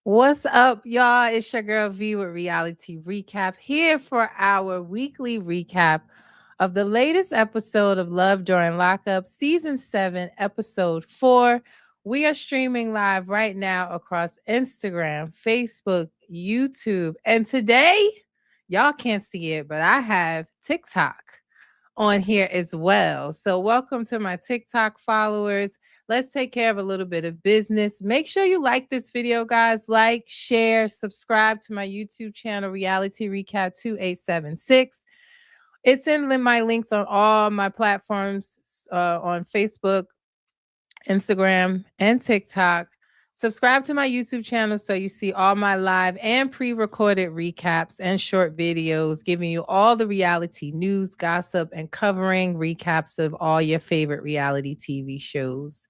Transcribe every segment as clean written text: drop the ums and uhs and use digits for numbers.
What's up, y'all? It's your girl V with Reality Recap here for our weekly recap of the latest episode of Love During Lockup, Season 7, Episode 4. We are streaming live right now across Instagram, Facebook, YouTube, and today, y'all can't see it, but I have TikTok on here as well. So, welcome to my TikTok followers. Let's take care of a little bit of business. Make sure you like this video, guys. Like, share, subscribe to my YouTube channel, Reality Recap 2876. It's in my links on all my platforms on Facebook, Instagram, and TikTok. Subscribe to my YouTube channel so you see all my live and pre recorded recaps and short videos, giving you all the reality news, gossip, and covering recaps of all your favorite reality TV shows.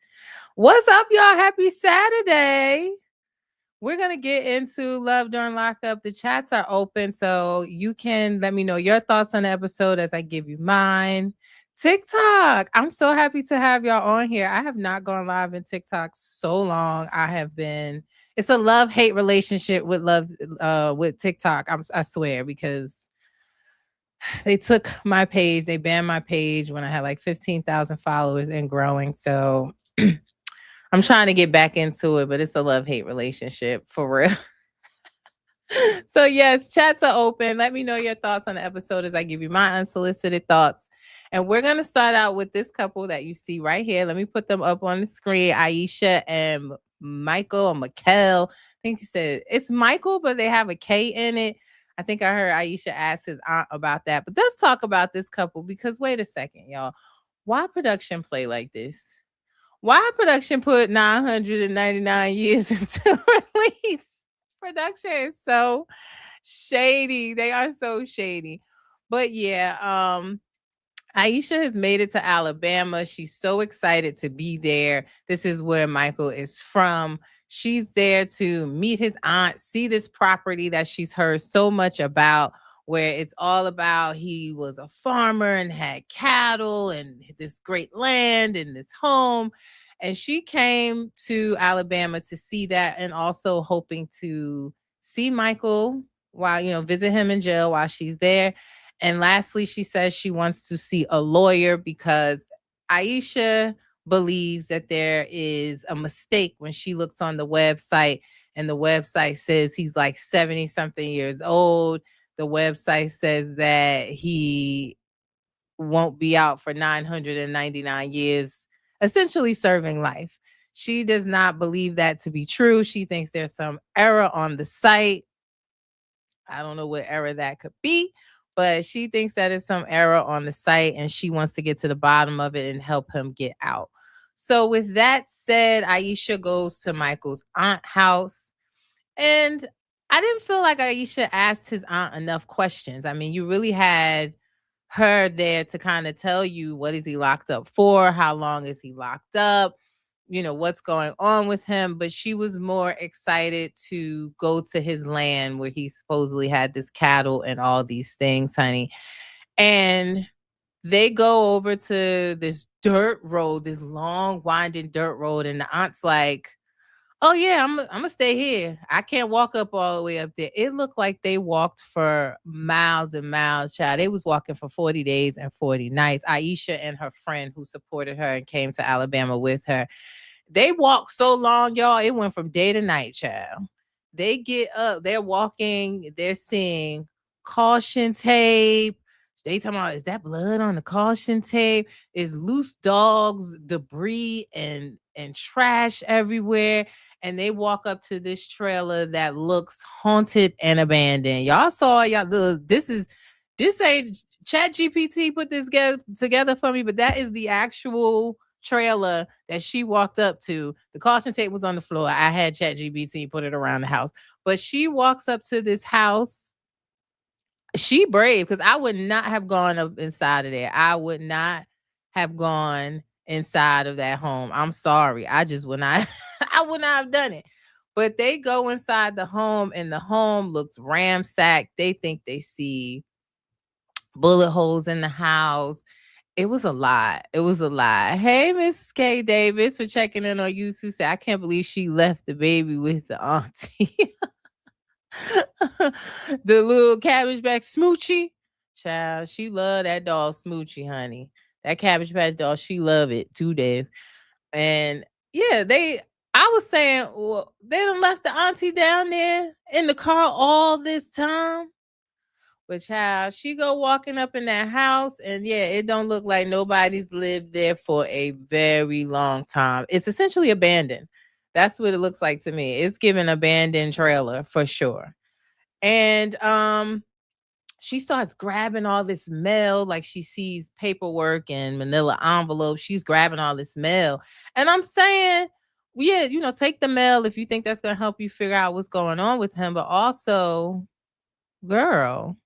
What's up, y'all? Happy Saturday. We're going to get into Love During Lockup. The chats are open, so you can let me know your thoughts on the episode as I give you mine. TikTok. I'm so happy to have y'all on here. I have not gone live in TikTok so long. It's a love-hate relationship with TikTok. I swear, because they took my page, they banned my page when I had like 15,000 followers and growing. So I'm trying to get back into it, but it's a love-hate relationship for real. So yes, chats are open. Let me know your thoughts on the episode as I give you my unsolicited thoughts. And we're going to start out with this couple that you see right here. Let me put them up on the screen. Ayesha and Michael or Michael. I think he said it's Michael, but they have a K in it. I think I heard Ayesha ask his aunt about that. But let's talk about this couple because wait a second, y'all. Why production play like this? Why production put 999 years into release? Production is so shady. They are so shady. But yeah, Ayesha has made it to Alabama. She's so excited to be there. This is where Michael is from. She's there to meet his aunt, see this property that she's heard so much about, where it's all about he was a farmer and had cattle and this great land and this home. And she came to Alabama to see that and also hoping to see Michael while, visit him in jail while she's there. And lastly, she says she wants to see a lawyer because Ayesha believes that there is a mistake when she looks on the website and the website says he's like 70 something years old. The website says that he won't be out for 999 years, essentially serving life. She does not believe that to be true. She thinks there's some error on the site. I don't know what error that could be, but she thinks that is some error on the site and she wants to get to the bottom of it and help him get out. So, with that said, Ayesha goes to Michael's aunt house. And I didn't feel like Ayesha asked his aunt enough questions. I mean, you really had her there to kind of tell you what is he locked up for, how long is he locked up, what's going on with him. But she was more excited to go to his land where he supposedly had this cattle and all these things, honey. And they go over to this dirt road, this long winding dirt road, and the aunt's like, oh yeah, I'm gonna stay here. I can't walk up all the way up there. It looked like they walked for miles and miles, child. They was walking for 40 days and 40 nights. Ayesha and her friend who supported her and came to Alabama with her. They walked so long, y'all. It went from day to night, child. They get up, they're walking, they're seeing caution tape. They talking about, is that blood on the caution tape? Is loose dogs, debris, and trash everywhere. And they walk up to this trailer that looks haunted and abandoned. Y'all saw this ain't Chat GPT put this together for me, but that is the actual trailer that she walked up to. The caution tape was on the floor. I had Chat GPT put it around the house. But she walks up to this house. She brave because I would not have gone up inside of there. I would not have gone inside of that home. I'm sorry. I just would not I would not have done it. But they go inside the home and the home looks ramsacked. They think they see bullet holes in the house. It was a lot. It was a lot. Hey, Miss K Davis for checking in on you. Who said, I can't believe she left the baby with the auntie. The little cabbage back smoochie. Child, she love that dog smoochie, honey. That cabbage patch dog, she love it too, Dave. And yeah, I was saying, well, they done left the auntie down there in the car all this time. But child, she go walking up in that house, and yeah, it don't look like nobody's lived there for a very long time. It's essentially abandoned. That's what it looks like to me. It's giving abandoned trailer for sure. And she starts grabbing all this mail, like she sees paperwork and manila envelopes. She's grabbing all this mail. And I'm saying, yeah, take the mail if you think that's gonna help you figure out what's going on with him. But also, girl,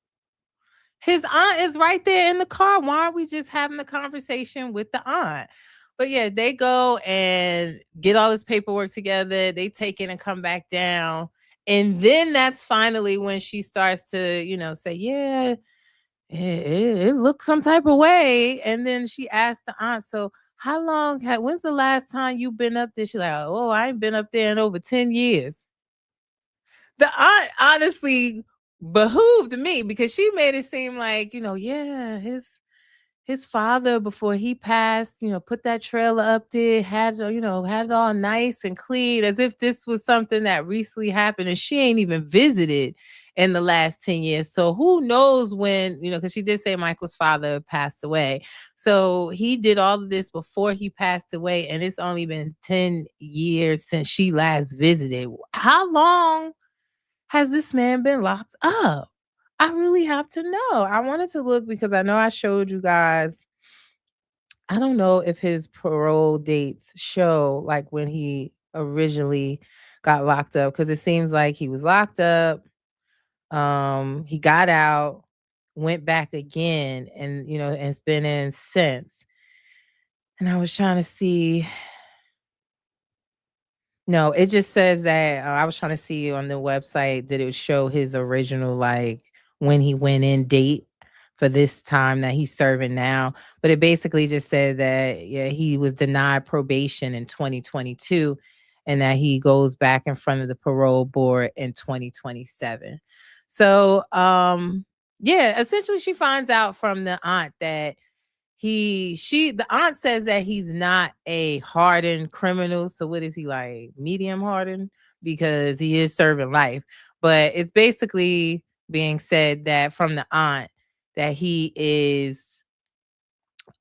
his aunt is right there in the car. Why aren't we just having a conversation with the aunt? But yeah, they go and get all this paperwork together. They take it and come back down. And then that's finally when she starts to, say, yeah, it looks some type of way. And then she asked the aunt, so when's the last time you been up there? She's like, oh, I ain't been up there in over 10 years. The aunt honestly behooved me because she made it seem like, yeah, his father before he passed, put that trailer up there, had it all nice and clean, as if this was something that recently happened and she ain't even visited in the last 10 years. So who knows when, because she did say Michael's father passed away. So he did all of this before he passed away, and it's only been 10 years since she last visited. How long has this man been locked up? I really have to know. I wanted to look because I know I showed you guys. I don't know if his parole dates show like when he originally got locked up, because it seems like he was locked up. He got out, went back again, and and it's been in since. And I was trying to see. No, it just says that I was trying to see on the website, did it show his original, like, when he went in date for this time that he's serving now? But it basically just said that, yeah, he was denied probation in 2022 and that he goes back in front of the parole board in 2027. So, yeah, essentially she finds out from the aunt that the aunt says that he's not a hardened criminal. So what is he, like, medium hardened? Because he is serving life. But it's basically being said that from the aunt that he is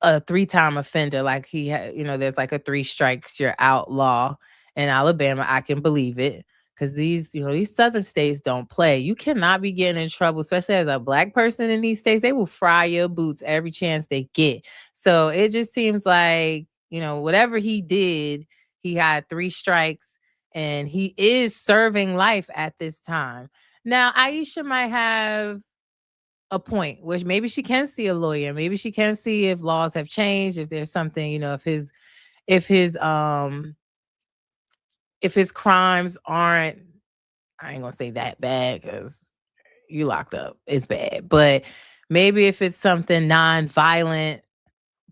a three-time offender. Like he had, there's like a three strikes you're outlaw in Alabama. I can believe it. Because these southern states don't play. You cannot be getting in trouble, especially as a black person in these states. They will fry your boots every chance they get. So it just seems like, whatever he did, he had three strikes and he is serving life at this time. Now, Ayesha might have a point, which maybe she can see a lawyer. Maybe she can see if laws have changed, if there's something, if his if his crimes aren't, I ain't gonna say that bad because you locked up, it's bad. But maybe if it's something non-violent,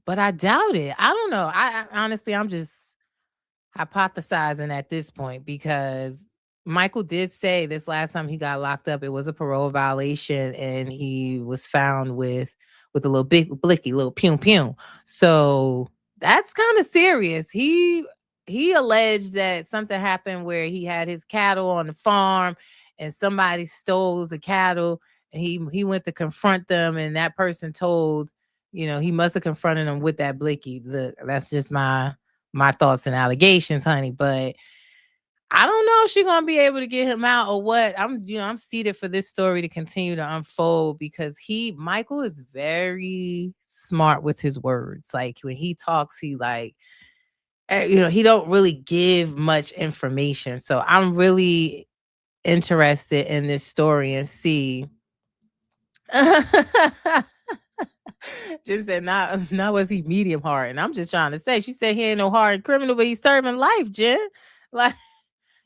but I doubt it. I don't know. I honestly, I'm just hypothesizing at this point because Michael did say this last time he got locked up, it was a parole violation, and he was found with a little big blicky, little pew pew. So that's kind of serious. He alleged that something happened where he had his cattle on the farm and somebody stole the cattle, and he went to confront them, and that person told, he must have confronted him with that blicky. Look, that's just my thoughts and allegations, honey. But I don't know if she's gonna be able to get him out or what. I'm seated for this story to continue to unfold because Michael is very smart with his words. Like when he talks, he like, he don't really give much information. So I'm really interested in this story and see. Just said not was he medium hard. And I'm just trying to say, she said he ain't no hard criminal, but he's serving life, Jen. Like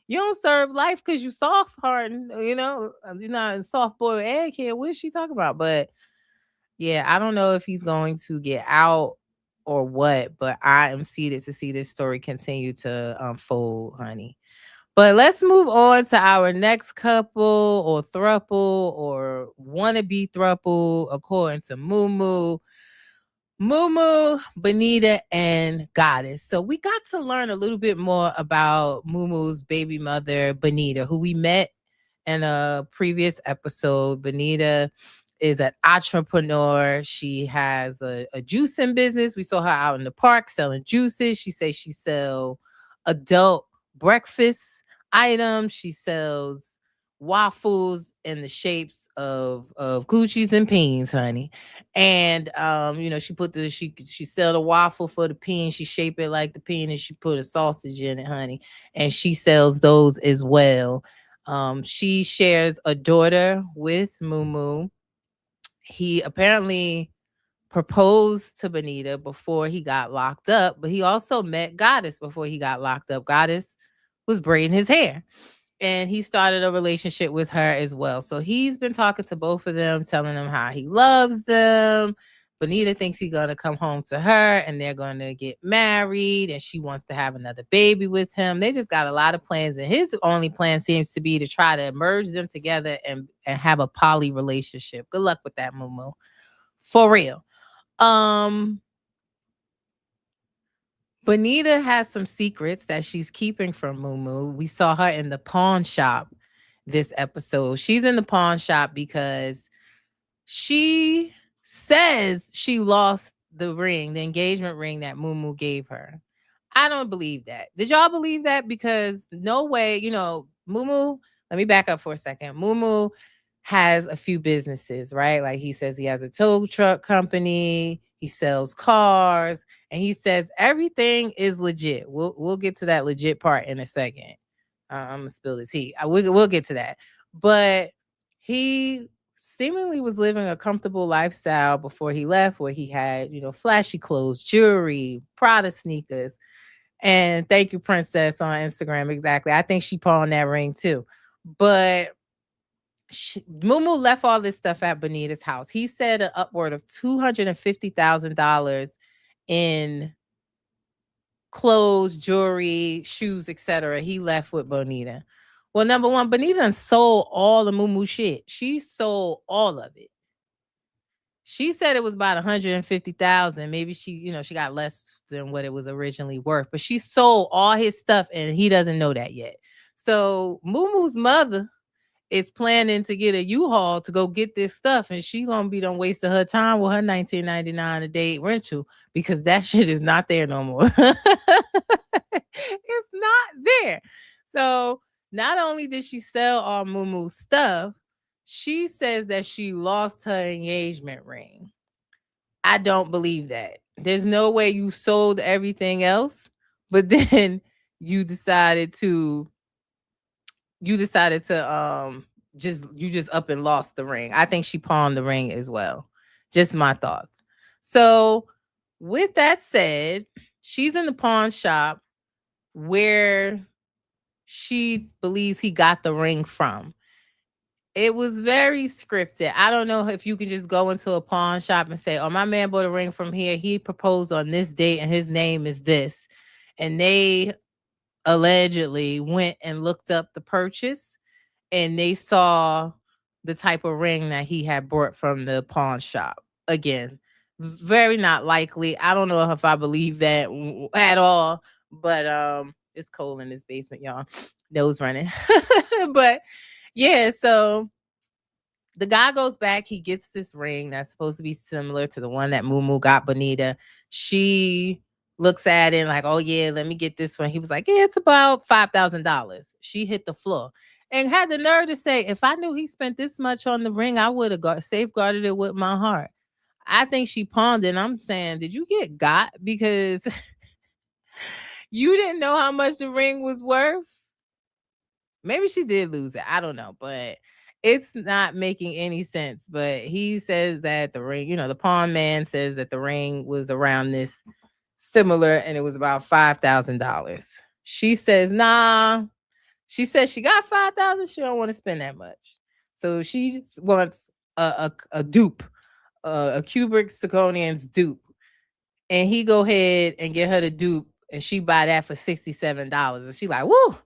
you don't serve life because you soft hardened, you're not a soft boiled egg here. What is she talking about? But yeah, I don't know if he's going to get out or what, but I am seated to see this story continue to unfold, honey. But let's move on to our next couple or thruple or wannabe thruple, according to Mumu. Mumu, Bonita, and Goddess. So we got to learn a little bit more about Mumu's baby mother, Bonita, who we met in a previous episode. Bonita is an entrepreneur. She has a juicing business. We saw her out in the park selling juices. She says she sells adult breakfast items. She sells waffles in the shapes of Gucci's and Peens, honey. And she put she sell the waffle for the peen. She shape it like the peen and she put a sausage in it, honey. And she sells those as well. She shares a daughter with Mumu. He apparently proposed to Bonita before he got locked up, but he also met Goddess before he got locked up. Goddess was braiding his hair and he started a relationship with her as well. So he's been talking to both of them, telling them how he loves them. Bonita thinks he's going to come home to her and they're going to get married and she wants to have another baby with him. They just got a lot of plans and his only plan seems to be to try to merge them together and have a poly relationship. Good luck with that, Mumu. For real. Um Bonita has some secrets that she's keeping from Mumu. We saw her in the pawn shop this episode. She's in the pawn shop because she says she lost the ring, the engagement ring that Mumu gave her. I don't believe that. Did y'all believe that? Because no way, Mumu, let me back up for a second. Mumu has a few businesses, right? Like he says he has a tow truck company, he sells cars, and he says everything is legit. We'll get to that legit part in a second. I'm gonna spill the tea. We'll get to that. But he seemingly was living a comfortable lifestyle before he left, where he had, flashy clothes, jewelry, Prada sneakers. And thank you, Princess, on Instagram. Exactly. I think she pawned that ring too. But Mumu left all this stuff at Bonita's house. He said an upward of $250,000 in clothes, jewelry, shoes, etc. He left with Bonita. Well, number one, Bonita done sold all the Mumu shit. She sold all of it. She said it was about 150,000. Maybe she got less than what it was originally worth, but she sold all his stuff and he doesn't know that yet. So Mumu's mother is planning to get a U-Haul to go get this stuff, and she gonna be done wasting her time with her 1999 a day rental because that shit is not there no more. It's not there. So not only did she sell all Mumu's stuff, she says that she lost her engagement ring. I don't believe that. There's no way you sold everything else, but then you decided to just up and lost the ring. I think she pawned the ring as well. Just my thoughts. So with that said, she's in the pawn shop where she believes he got the ring from. It was very scripted. I don't know if you can just go into a pawn shop and say, "Oh, my man bought a ring from here. He proposed on this date and his name is this." And they allegedly went and looked up the purchase and they saw the type of ring that he had bought from the pawn shop. Again, very not likely. I don't know if I believe that at all, but it's cold in this basement, y'all. Nose running. But yeah, so the guy goes back, he gets this ring that's supposed to be similar to the one that Mumu got Bonita. She looks at it like, "Oh yeah, let me get this one." He was like, "Yeah, it's about $5,000. She hit the floor and had the nerve to say, "If I knew he spent this much on the ring, I would have safeguarded it with my heart." I think she pawned it. And I'm saying, did you get got because you didn't know how much the ring was worth? Maybe she did lose it. I don't know, but it's not making any sense. But he says that the ring, the pawn man says that the ring was around this similar and it was about $5,000. She says, nah. She says she got 5,000. She don't want to spend that much. So she just wants a dupe, a Kubrick Zirconian's dupe. and he go ahead and get her to dupe, and she buy that for $67. And she like, woo,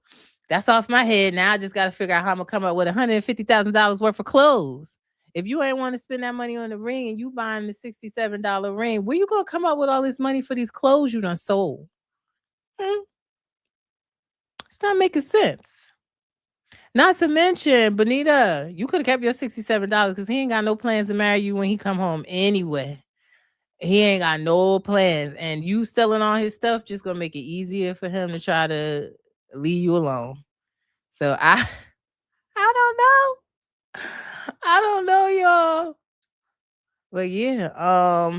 that's off my head. Now I just got to figure out how I'm going to come up with $150,000 worth of clothes. If you ain't want to spend that money on the ring and you buying the $67 ring, where you going to come up with all this money for these clothes you done sold? It's not making sense. Not to mention, Bonita, you could have kept your $67 because he ain't got no plans to marry you when he come home anyway. He ain't got no plans. And you selling all his stuff just gonna make it easier for him to try to leave you alone. So I don't know. I don't know, y'all. But yeah,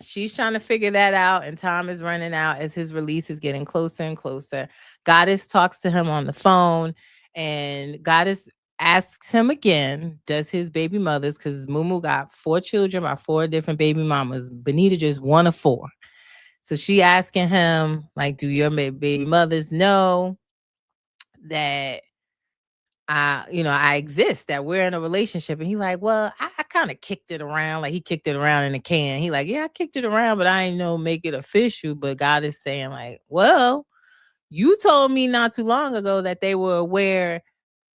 she's trying to figure that out, and time is running out as his release is getting closer and closer. Goddess talks to him on the phone, and Goddess asks him again, does his baby mothers, because Mumu got 4 children by 4 different baby mamas. Bonita just one of 4. So she asking him, like, do your baby mothers know that I exist, that we're in a relationship? And he like, well, I kind of kicked it around. Like he kicked it around in a can. He like, yeah, I kicked it around, but I ain't know make it official. But God is saying like, well, you told me not too long ago that they were aware.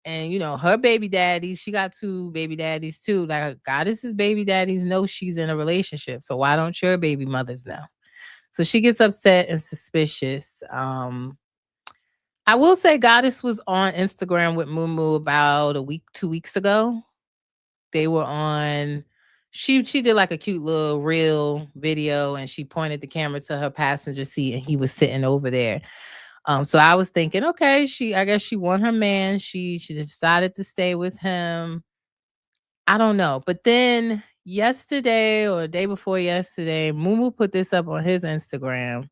And her baby daddies, she got 2 baby daddies too. Like Goddess's baby daddies know she's in a relationship. So why don't your baby mothers know? So she gets upset and suspicious. I will say Goddess was on Instagram with Mumu about a week, 2 weeks ago. They were on she did like a cute little reel video, and she pointed the camera to her passenger seat and he was sitting over there. So I was thinking, okay, I guess she won her man. She decided to stay with him. I don't know. But then yesterday or day before yesterday, Mumu put this up on his Instagram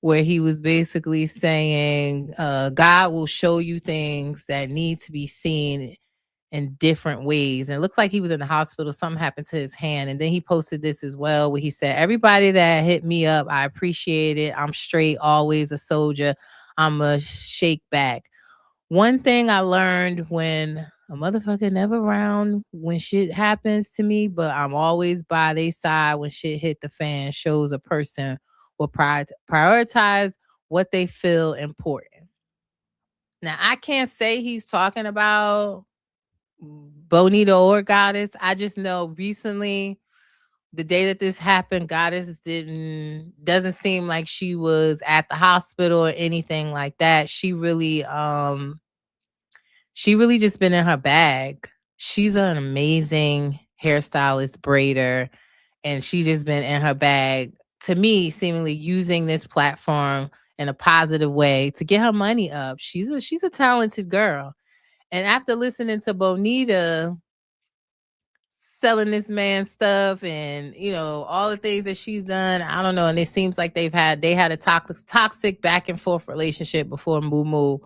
where he was basically saying, God will show you things that need to be seen in different ways. And it looks like he was in the hospital. Something happened to his hand. And then he posted this as well, where he said, everybody that hit me up, I appreciate it. I'm straight, always a soldier. I'm a shake back. One thing I learned, when a motherfucker never around when shit happens to me, but I'm always by their side when shit hit the fan, shows a person will prioritize what they feel important. Now, I can't say he's talking about Bonita or Goddess. I just know recently, the day that this happened, Goddess doesn't seem like she was at the hospital or anything like that. She really just been in her bag. She's an amazing hairstylist, braider, and she just been in her bag, to me, seemingly using this platform in a positive way to get her money up. She's a talented girl. And after listening to Bonita selling this man stuff and all the things that she's done, I don't know. And it seems like they had a toxic back and forth relationship before Mumu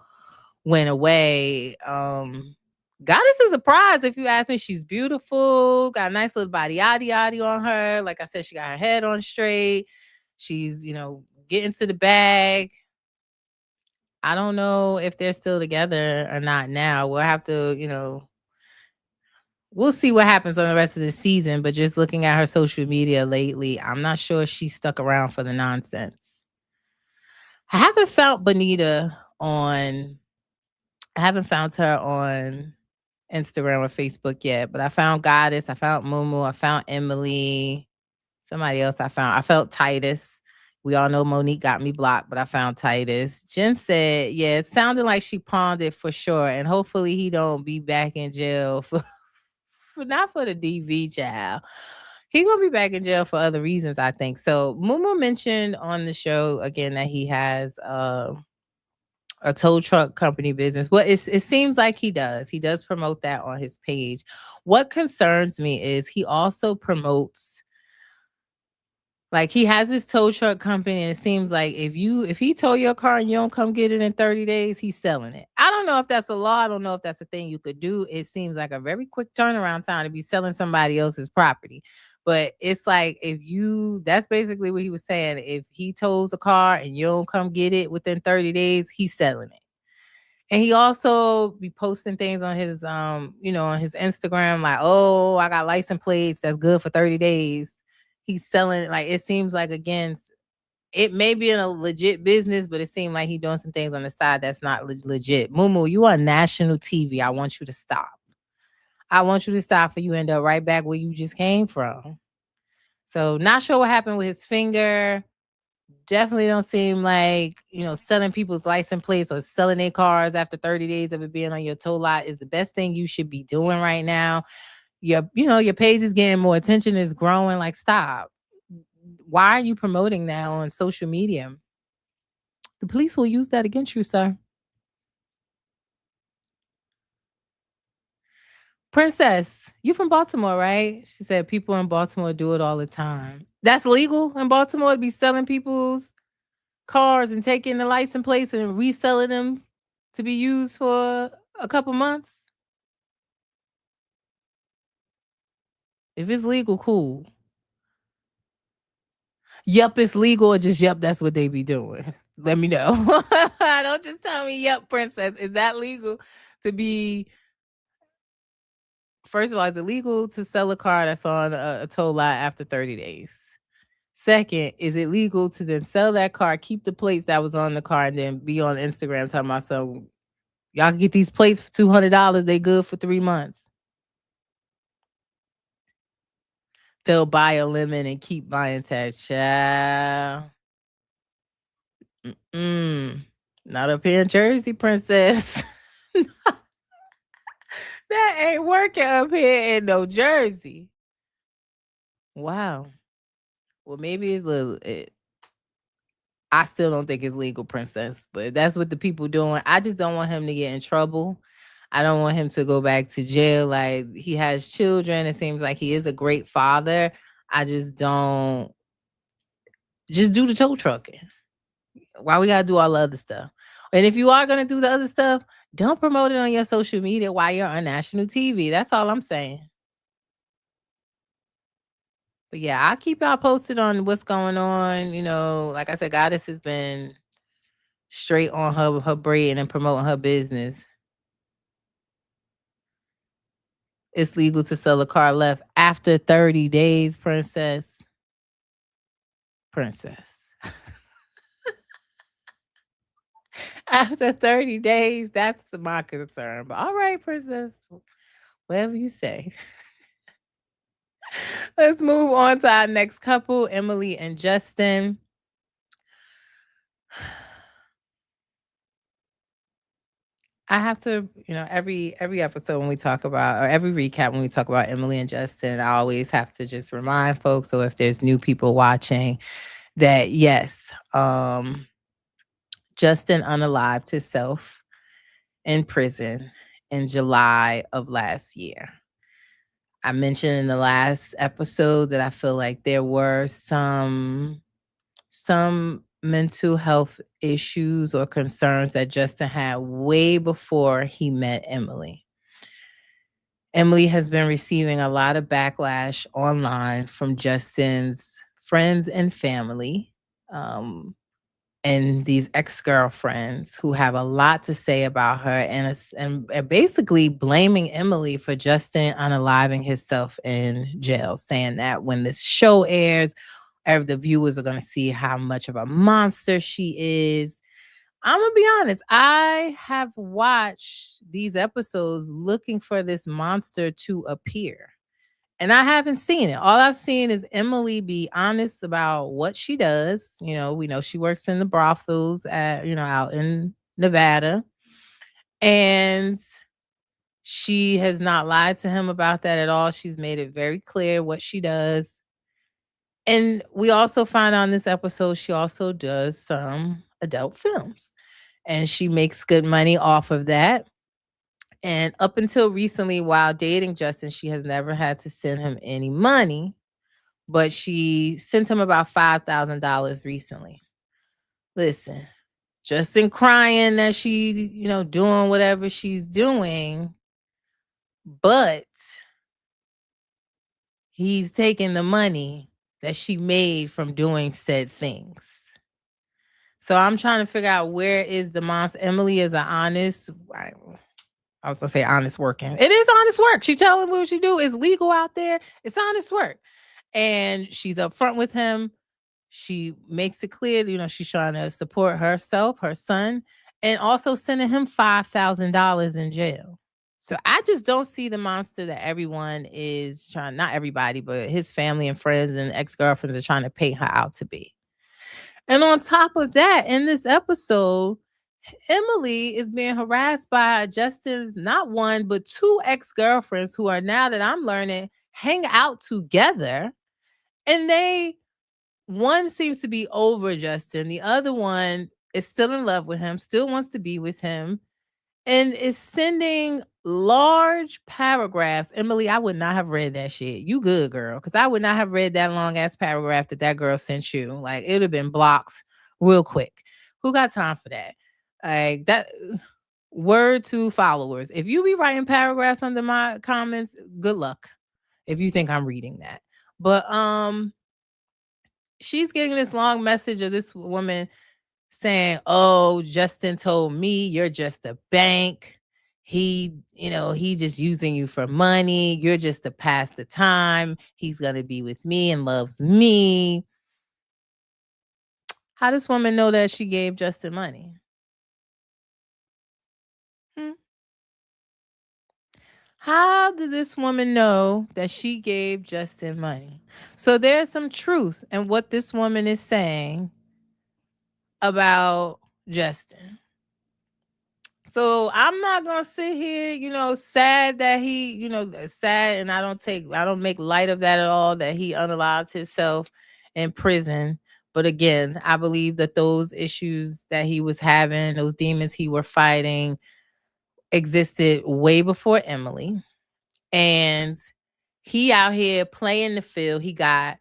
went away. Goddess is a prize, if you ask me. She's beautiful, got a nice little body yaddy on her. Like I said, she got her head on straight. She's getting to the bag. I don't know if they're still together or not now. We'll have to we'll see what happens on the rest of the season. But just looking at her social media lately, I'm not sure she's stuck around for the nonsense. I haven't found Bonita on I haven't found her on Instagram or Facebook yet, but I found Goddess, I found Mumu, I found Emily, somebody else I found. I felt Titus. We all know Monique got me blocked, but I found Titus. Jen said, yeah, it sounded like she pawned it for sure. And hopefully he don't be back in jail for not for the DV child. He gonna be back in jail for other reasons, I think. So Mumu mentioned on the show again that he has a tow truck company business. Well, it seems like he does. He does promote that on his page. What concerns me is he also promotes, like, he has his tow truck company, and it seems like if he tow your car and you don't come get it in 30 days, he's selling it. I don't know if that's a law. I don't know if that's a thing you could do. It seems like a very quick turnaround time to be selling somebody else's property. But it's like, that's basically what he was saying. If he tows a car and you don't come get it within 30 days, he's selling it. And he also be posting things on his on his Instagram, like, oh, I got license plates that's good for 30 days. he's selling it. Like, it seems like, again, it may be in a legit business, but it seemed like he doing some things on the side that's not legit. Mumu, you on national TV. I want you to stop. I want you to stop, or you end up right back where you just came from. So not sure what happened with his finger. Definitely don't seem like, selling people's license plates or selling their cars after 30 days of it being on your tow lot is the best thing you should be doing right now. Your page is getting more attention, is growing. Like, stop. Why are you promoting that on social media? The police will use that against you, sir. Princess, you from Baltimore, right? She said people in Baltimore do it all the time. That's legal in Baltimore to be selling people's cars and taking the license plates and reselling them to be used for a couple months. If it's legal, cool. Yup, it's legal, or just yup, that's what they be doing. Let me know. Don't just tell me, yup, princess. Is that legal to be? First of all, is it legal to sell a car that's on a tow lot after 30 days? Second, is it legal to then sell that car, keep the plates that was on the car, and then be on Instagram talking about, so y'all can get these plates for $200. They good for 3 months. They'll buy a lemon and keep buying that, child. Not up here in Jersey, princess. That ain't working up here in no Jersey. Wow. Well, maybe it's I still don't think it's legal, princess, but that's what the people doing. I just don't want him to get in trouble. I don't want him to go back to jail. Like, he has children. It seems like he is a great father. I just don't. Just do the tow trucking. Why we gotta do all the other stuff? And if you are gonna do the other stuff, don't promote it on your social media while you're on national TV. That's all I'm saying. But yeah, I'll keep y'all posted on what's going on. Like I said, Goddess has been straight on her brain and promoting her business. It's legal to sell a car left after 30 days, princess. Princess. After 30 days, that's my concern. But all right, princess. Whatever you say. Let's move on to our next couple, Emily and Justin. I have to, every episode when we talk about, or every recap when we talk about Emily and Justin, I always have to just remind folks, or if there's new people watching, that yes, Justin unalived himself in prison in July of last year. I mentioned in the last episode that I feel like there were some mental health issues or concerns that Justin had way before he met Emily. Emily has been receiving a lot of backlash online from Justin's friends and family, and these ex-girlfriends who have a lot to say about her, and basically blaming Emily for Justin unaliving himself in jail, saying that when this show airs, the viewers are going to see how much of a monster she is. I'm going to be honest. I have watched these episodes looking for this monster to appear, and I haven't seen it. All I've seen is Emily be honest about what she does. We know she works in the brothels out in Nevada. And she has not lied to him about that at all. She's made it very clear what she does. And we also find on this episode, she also does some adult films. And she makes good money off of that. And up until recently, while dating Justin, she has never had to send him any money, but she sent him about $5,000 recently. Listen, Justin crying that she's, doing whatever she's doing, but he's taking the money that she made from doing said things. So I'm trying to figure out, where is the monster? Emily is an honest, I was gonna say honest working. It is honest work. She telling what she do. It's legal out there. It's honest work. And she's upfront with him. She makes it clear, she's trying to support herself, her son, and also sending him $5,000 in jail. So I just don't see the monster that everyone is trying, not everybody, but his family and friends and ex-girlfriends are trying to paint her out to be. And on top of that, in this episode, Emily is being harassed by Justin's not one, but two ex-girlfriends who are, now that I'm learning, hang out together. And one seems to be over Justin. The other one is still in love with him, still wants to be with him, and is sending large paragraphs. Emily, I would not have read that shit. You good, girl. Because I would not have read that long ass paragraph that girl sent you. Like, it would have been blocks real quick. Who got time for that? Like, that word to followers. If you be writing paragraphs under my comments, good luck. If you think I'm reading that. But she's getting this long message of this woman saying, "Oh, Justin told me you're just a bank. He just using you for money. You're just to pass the time. He's going to be with me and loves me." How does this woman know that she gave Justin money? Hmm? How did this woman know that she gave Justin money? So there's some truth in what this woman is saying about Justin. So I'm not gonna sit here, sad that sad, and I don't make light of that at all, that he unalived himself in prison. But again, I believe that those issues that he was having, those demons he were fighting, existed way before Emily. And he out here playing the field. He got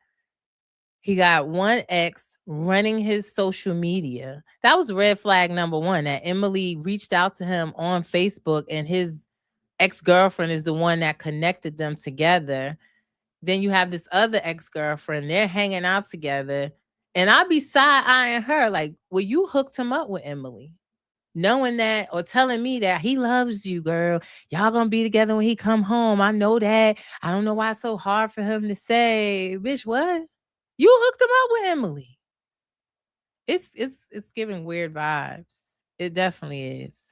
one ex running his social media. That was red flag number one, that Emily reached out to him on Facebook and his ex-girlfriend is the one that connected them together. Then you have this other ex-girlfriend. They're hanging out together. And I'll be side-eyeing her like, well, you hooked him up with Emily. Knowing that, or telling me that he loves you, girl. Y'all gonna be together when he come home. I know that. I don't know why it's so hard for him to say. Bitch, what? You hooked him up with Emily. It's giving weird vibes. It definitely is.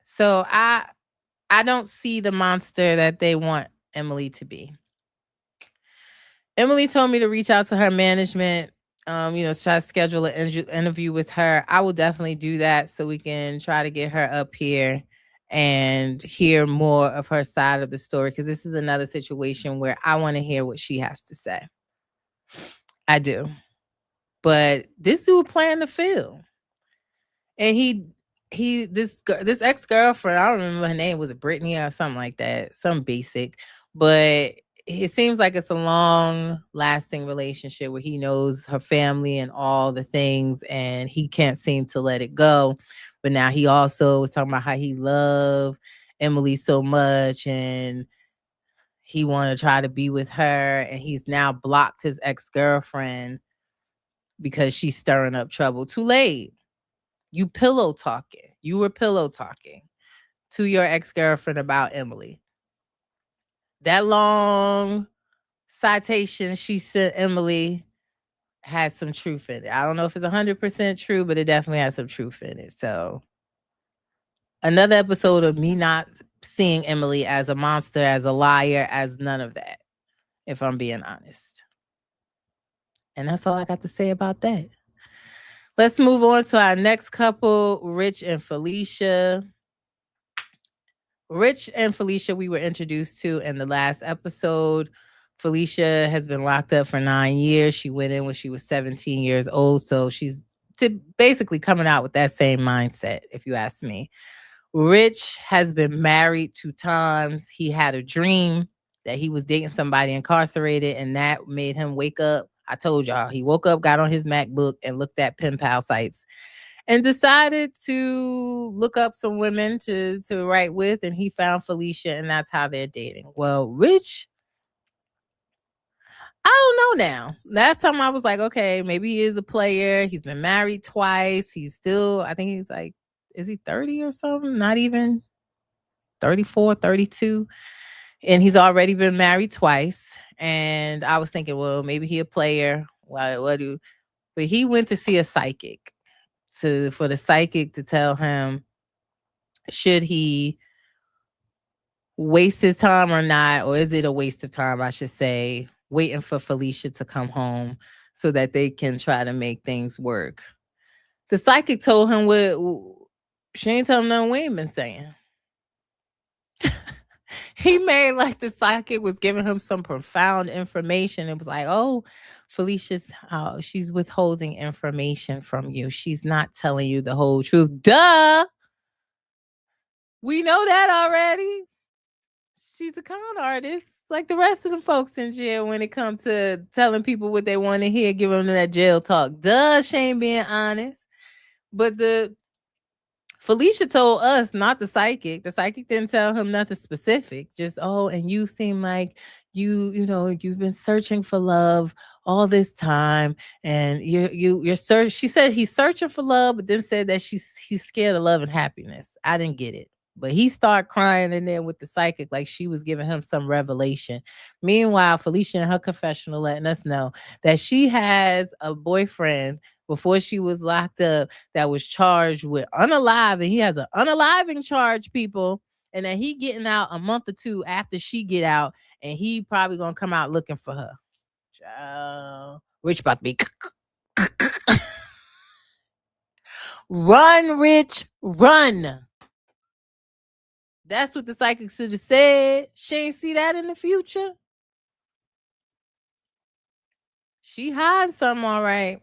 So I don't see the monster that they want Emily to be. Emily told me to reach out to her management, try to schedule an interview with her. I will definitely do that so we can try to get her up here and hear more of her side of the story, because this is another situation where I want to hear what she has to say. I do. But this dude playing the field. And this ex-girlfriend, I don't remember her name, was it Brittany or something like that, some basic, but it seems like it's a long lasting relationship where he knows her family and all the things and he can't seem to let it go. But now he also was talking about how he loved Emily so much and he wanted to try to be with her, and he's now blocked his ex-girlfriend because she's stirring up trouble. Too late. You were pillow talking to your ex-girlfriend about Emily. That long citation she sent Emily had some truth in it. I don't know if it's 100% true, but it definitely has some truth in it. So another episode of me not seeing Emily as a monster, as a liar, as none of that, if I'm being honest. And that's all I got to say about that. Let's move on to our next couple, Rich and Felicia. Rich and Felicia, we were introduced to in the last episode. Felicia has been locked up for 9 years. She went in when she was 17 years old. So she's basically coming out with that same mindset, if you ask me. Rich has been married 2 times. He had a dream that he was dating somebody incarcerated, and that made him wake up. I told y'all, he woke up, got on his MacBook, and looked at pen pal sites and decided to look up some women to write with, and he found Felicia, and that's how they're dating. Well, Rich, I don't know now. Last time I was like, okay, maybe he is a player. He's been married twice. He's still, I think he's like, is he 30 or something? Not even 34, 32. And he's already been married twice. And I was thinking, well, maybe he a player. What do? But he went to see a psychic for the psychic to tell him should he waste his time or not, or is it a waste of time, I should say, waiting for Felicia to come home so that they can try to make things work. The psychic told him what she ain't telling him nothing we ain't been saying. He made like the psychic was giving him some profound information. It was like, oh, Felicia's she's withholding information from you. She's not telling you the whole truth. Duh. We know that already. She's a con artist, like the rest of the folks in jail when it comes to telling people what they want to hear, giving them that jail talk. Duh, she ain't being honest. But the Felicia told us, not the psychic. The psychic didn't tell him nothing specific. Just, oh, and you seem like you've been searching for love all this time, and you're search. She said he's searching for love, but then said that he's scared of love and happiness. I didn't get it. But he started crying in there with the psychic like she was giving him some revelation. Meanwhile, Felicia in her confessional letting us know that she has a boyfriend before she was locked up that was charged with unalive, and he has an unaliving charge, people, and that he getting out a month or two after she get out, and he probably gonna come out looking for her. Child. Rich about to be run, Rich, run. That's what the psychic should have said. She ain't see that in the future. She hiding something, all right.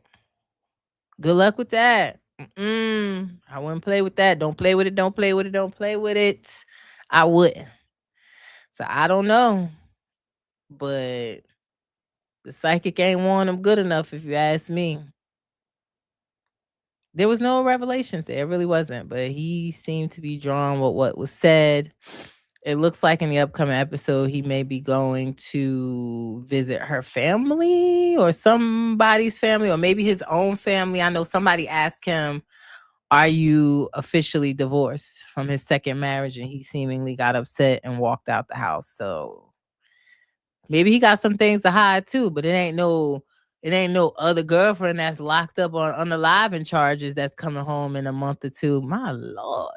Good luck with that. I wouldn't play with that. Don't play with it. Don't play with it. Don't play with it. I wouldn't. So I don't know. But the psychic ain't want him good enough, if you ask me. There was no revelations there. It really wasn't. But he seemed to be drawn with what was said. It looks like in the upcoming episode, he may be going to visit her family or somebody's family, or maybe his own family. I know somebody asked him, are you officially divorced from his second marriage? And he seemingly got upset and walked out the house. So maybe he got some things to hide too, but it ain't no other girlfriend that's locked up on unaliving charges that's coming home in a month or two. My Lord.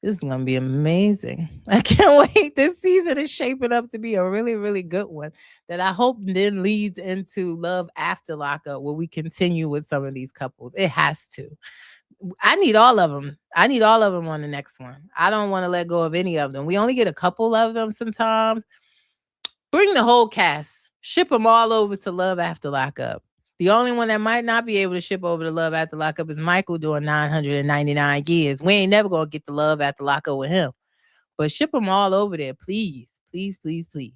This is gonna be amazing. I can't wait. This season is shaping up to be a really, really good one that I hope then leads into Love After Lockup, where we continue with some of these couples. It has to. I need all of them. I need all of them on the next one. I don't want to let go of any of them. We only get a couple of them sometimes. Bring the whole cast. Ship them all over to Love After Lockup. The only one that might not be able to ship over to Love After Lockup is Michael doing 999 years. We ain't never going to get the Love After Lockup with him. But ship them all over there, please. Please, please, please.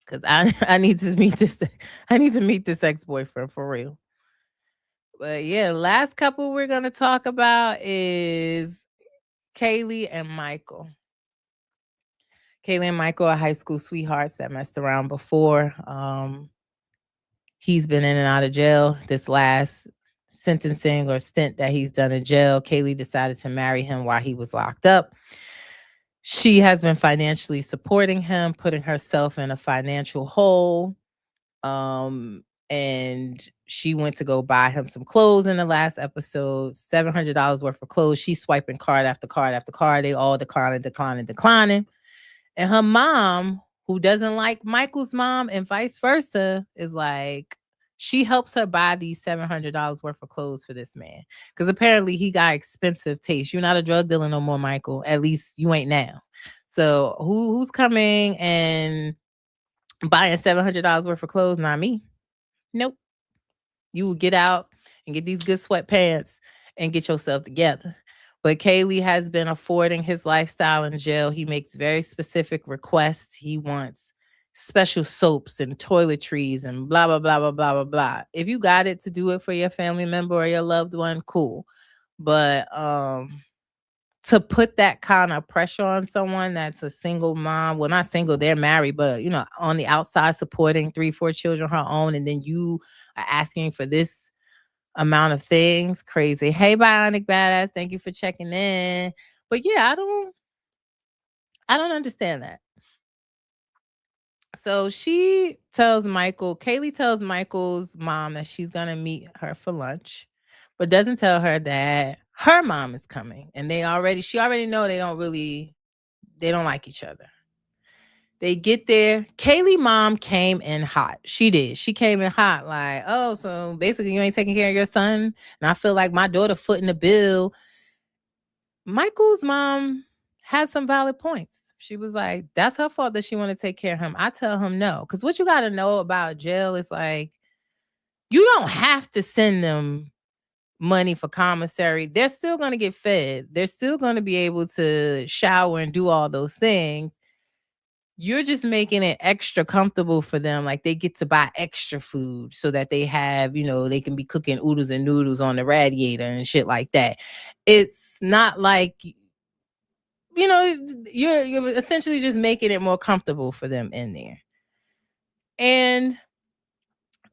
Because I need to meet this. I need to meet this ex-boyfriend for real. But yeah, last couple we're going to talk about is Kaylee and Michael. Kaylee and Michael are high school sweethearts that messed around before. He's been in and out of jail. This last sentencing or stint that he's done in jail, Kaylee decided to marry him while he was locked up. She has been financially supporting him, putting herself in a financial hole. And she went to go buy him some clothes in the last episode, $700 worth of clothes. She's swiping card after card after card. They all declining. And her mom, who doesn't like Michael's mom and vice versa, is like, she helps her buy these $700 worth of clothes for this man. Because apparently he got expensive taste. You're not a drug dealer no more, Michael. At least you ain't now. So who's coming and buying $700 worth of clothes? Not me. Nope. You will get out and get these good sweatpants and get yourself together. But Kaylee has been affording his lifestyle in jail. He makes very specific requests. He wants special soaps and toiletries and blah, blah, blah, blah, blah, blah, blah. If you got it to do it for your family member or your loved one, cool. But to put that kind of pressure on someone that's a single mom, well, not single, they're married, but on the outside supporting 3-4 children her own, and then you are asking for this amount of things, crazy. Hey, Bionic Badass, thank you for checking in. But yeah, I I don't understand that. So Kaylee tells Michael's mom that she's gonna meet her for lunch, but doesn't tell her that her mom is coming. And she already know they don't like each other. They get there. Kaylee mom came in hot. She did. She came in hot, like, oh, so basically you ain't taking care of your son. And I feel like my daughter footing the bill. Michael's mom had some valid points. She was like, that's her fault that she want to take care of him. I tell him no. Because what you got to know about jail is like, you don't have to send them money for commissary. They're still going to get fed. They're still going to be able to shower and do all those things. You're just making it extra comfortable for them. Like they get to buy extra food so that they have, they can be cooking oodles and noodles on the radiator and shit like that. It's not like you're essentially just making it more comfortable for them in there. And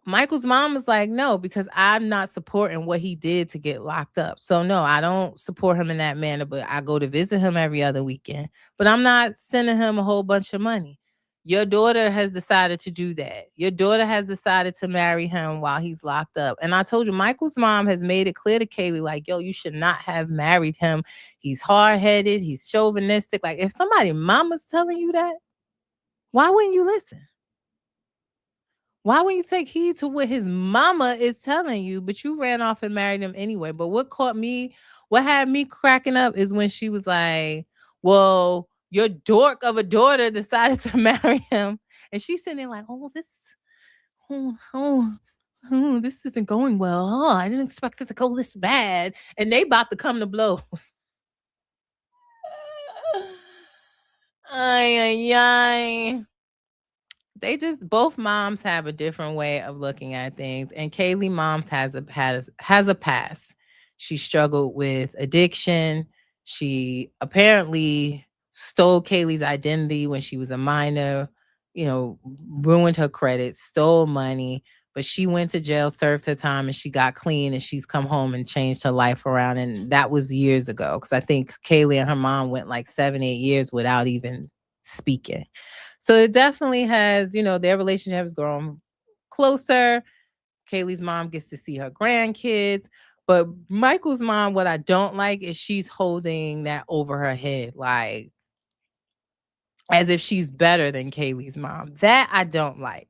Michael's mom is like, no, because I'm not supporting what he did to get locked up. So no, I don't support him in that manner, but I go to visit him every other weekend. But I'm not sending him a whole bunch of money. Your daughter has decided to do that. Your daughter has decided to marry him while he's locked up. And I told you, Michael's mom has made it clear to Kaylee, like, yo, you should not have married him. He's hard-headed. He's chauvinistic. Like, if somebody mama's telling you that, why wouldn't you listen? Why wouldn't you take heed to what his mama is telling you, but you ran off and married him anyway? But what had me cracking up is when she was like, well, your dork of a daughter decided to marry him. And she's sitting there like, oh, this isn't going well. Oh, I didn't expect it to go this bad. And they about to come to blows. Ay, ay, ay. Both moms have a different way of looking at things, and Kaylee mom's has a past. She struggled with addiction. She apparently stole Kaylee's identity when she was a minor, ruined her credit, stole money, but she went to jail, served her time, and she got clean, and she's come home and changed her life around. And that was years ago, because I think Kaylee and her mom went like 7, 8 years without even speaking. So it definitely has, their relationship has grown closer. Kaylee's mom gets to see her grandkids. But Michael's mom, what I don't like is she's holding that over her head, like as if she's better than Kaylee's mom. That I don't like.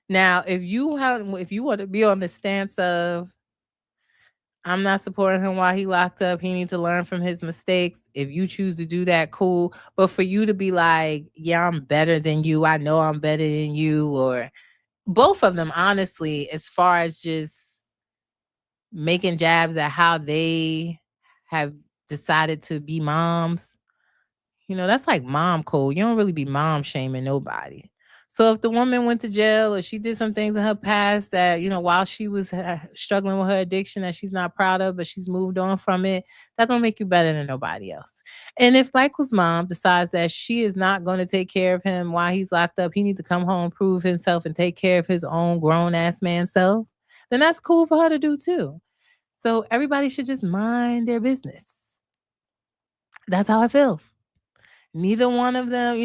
Now, if you want to be on the stance of I'm not supporting him while he locked up. He needs to learn from his mistakes. If you choose to do that, cool. But for you to be like, yeah, I'm better than you. I know I'm better than you. Or both of them, honestly, as far as just making jabs at how they have decided to be moms, that's like mom code. You don't really be mom shaming nobody. So if the woman went to jail or she did some things in her past that, while she was struggling with her addiction that she's not proud of, but she's moved on from it, that don't make you better than nobody else. And if Michael's mom decides that she is not going to take care of him while he's locked up, he needs to come home, prove himself, and take care of his own grown-ass man self, then that's cool for her to do too. So everybody should just mind their business. That's how I feel. Neither one of them,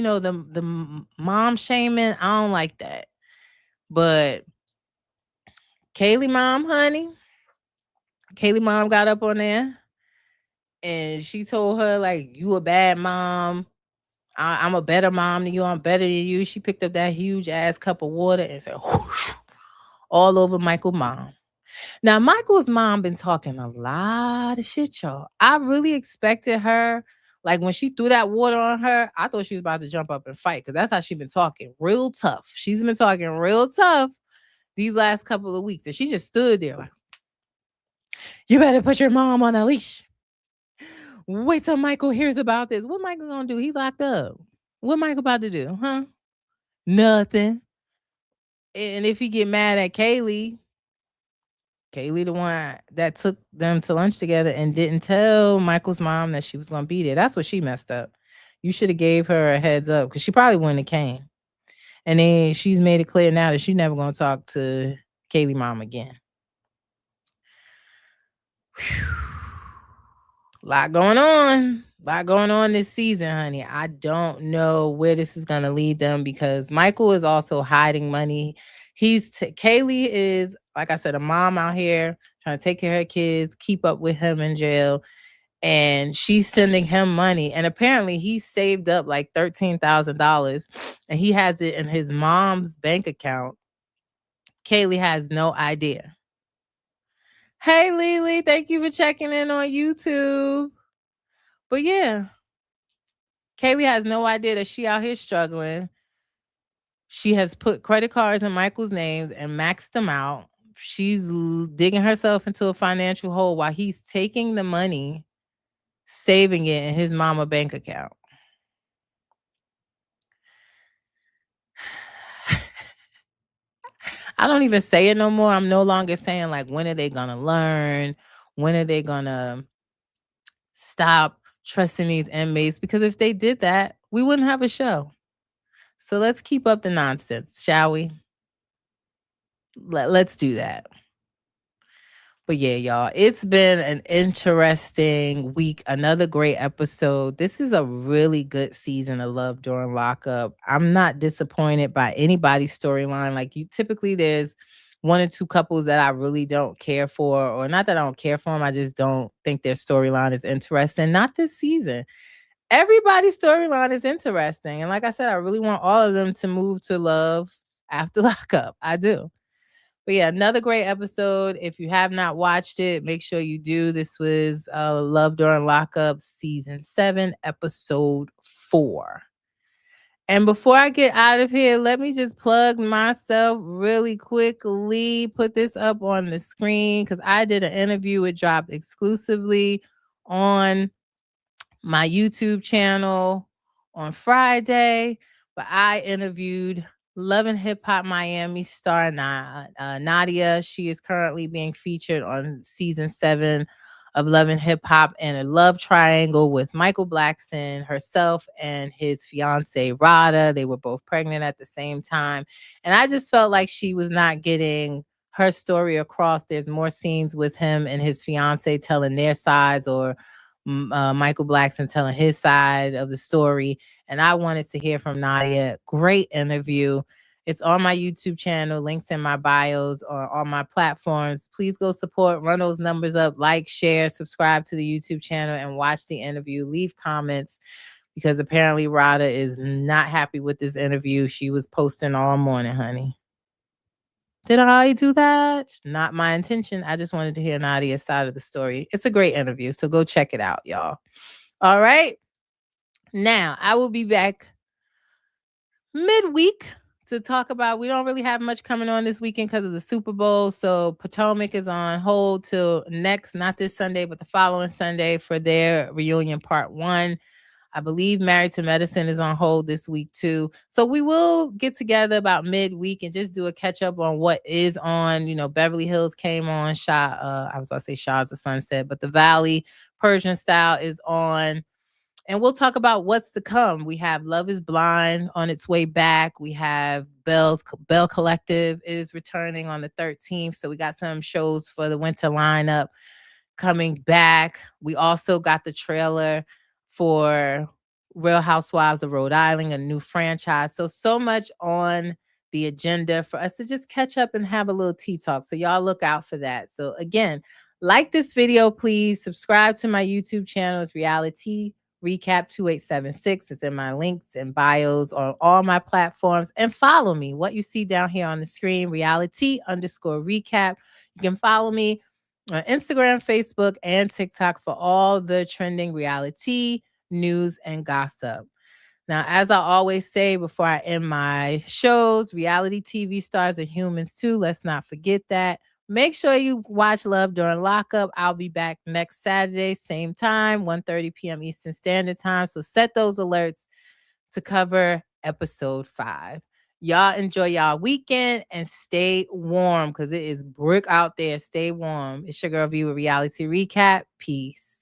the mom shaming, I don't like that. But Kaylee mom got up on there and she told her, like, you a bad mom. I'm a better mom than you. I'm better than you. She picked up that huge ass cup of water and said, whoosh, all over Michael's mom. Now, Michael's mom been talking a lot of shit, y'all. I really expected her, like when she threw that water on her, I thought she was about to jump up and fight because that's how she been talking, real tough. She's been talking real tough these last couple of weeks. And she just stood there like, you better put your mom on a leash. Wait till Michael hears about this. What Michael gonna do? He locked up. What Michael about to do? Huh? Nothing. And if he get mad at Kaylee the one that took them to lunch together and didn't tell Michael's mom that she was gonna be there. That's what she messed up. You should have gave her a heads up because she probably wouldn't have came. And then she's made it clear now that she's never gonna talk to Kaylee mom again. Whew. Lot going on. Lot going on this season, honey. I don't know where this is going to lead them because Michael is also hiding money. Kaylee is, like I said, a mom out here trying to take care of her kids, keep up with him in jail, and she's sending him money. And apparently, he saved up like $13,000, and he has it in his mom's bank account. Kaylee has no idea. Hey, Lily, thank you for checking in on YouTube. But yeah, Kaylee has no idea that she out here struggling. She has put credit cards in Michael's names and maxed them out. She's digging herself into a financial hole while he's taking the money, saving it in his mama bank account. I don't even say it no more. I'm no longer saying like, when are they gonna learn? When are they gonna stop trusting these inmates? Because if they did that, we wouldn't have a show. So let's keep up the nonsense, shall we? Let's do that. But yeah, y'all, it's been an interesting week. Another great episode. This is a really good season of Love During Lockup. I'm not disappointed by anybody's storyline. Like, you typically, there's one or two couples that I really don't care for, or not that I don't care for them, I just don't think their storyline is interesting. Not this season. Everybody's storyline is interesting. And like I said, I really want all of them to move to love after Lockup. I do. But yeah, another great episode. If you have not watched it, make sure you do. This was Love During Lockup, Season 7, Episode 4. And before I get out of here, let me just plug myself really quickly. Put this up on the screen because I did an interview. It dropped exclusively on my YouTube channel on Friday, but I interviewed Love and Hip Hop Miami star Nadia. She is currently being featured on season 7 of Love and Hip Hop in a love triangle with Michael Blackson, herself, and his fiance Rada. They were both pregnant at the same time. And I just felt like she was not getting her story across. There's more scenes with him and his fiance telling their sides, or Michael Blackson telling his side of the story. And I wanted to hear from Nadia. Great interview. It's on my YouTube channel, links in my bios on all my platforms. Please go support, run those numbers up, like, share, subscribe to the YouTube channel, and watch the interview. Leave comments because apparently Rada is not happy with this interview. She was posting all morning, honey. Did I do that? Not my intention. I just wanted to hear Nadia's side of the story. It's a great interview, so go check it out, y'all. All right. Now, I will be back midweek to talk about, we don't really have much coming on this weekend because of the Super Bowl. So Potomac is on hold till next, not this Sunday, but the following Sunday for their reunion part 1. I believe Married to Medicine is on hold this week too. So we will get together about midweek and just do a catch up on what is on. You know, Beverly Hills came on, I was about to say Shahs of Sunset, but The Valley, Persian Style is on. And we'll talk about what's to come. We have Love is Blind on its way back. We have Bell Collective is returning on the 13th. So we got some shows for the winter lineup coming back. We also got the trailer for Real Housewives of Rhode Island, a new franchise. So much on the agenda for us to just catch up and have a little tea talk. So y'all look out for that. So again, like this video, please. Subscribe to my YouTube channel. It's Reality Recap 2876. It's in my links and bios on all my platforms. And follow me. What you see down here on the screen, Reality_Recap. You can follow me on Instagram, Facebook, and TikTok for all the trending reality, news, and gossip. Now, as I always say before I end my shows, reality TV stars are humans too. Let's not forget that. Make sure you watch Love During Lockup. I'll be back next Saturday, same time, 1:30 p.m. Eastern Standard Time. So set those alerts to cover episode 5. Y'all enjoy y'all weekend and stay warm because it is brick out there. Stay warm. It's your girl V with Reality Recap. Peace.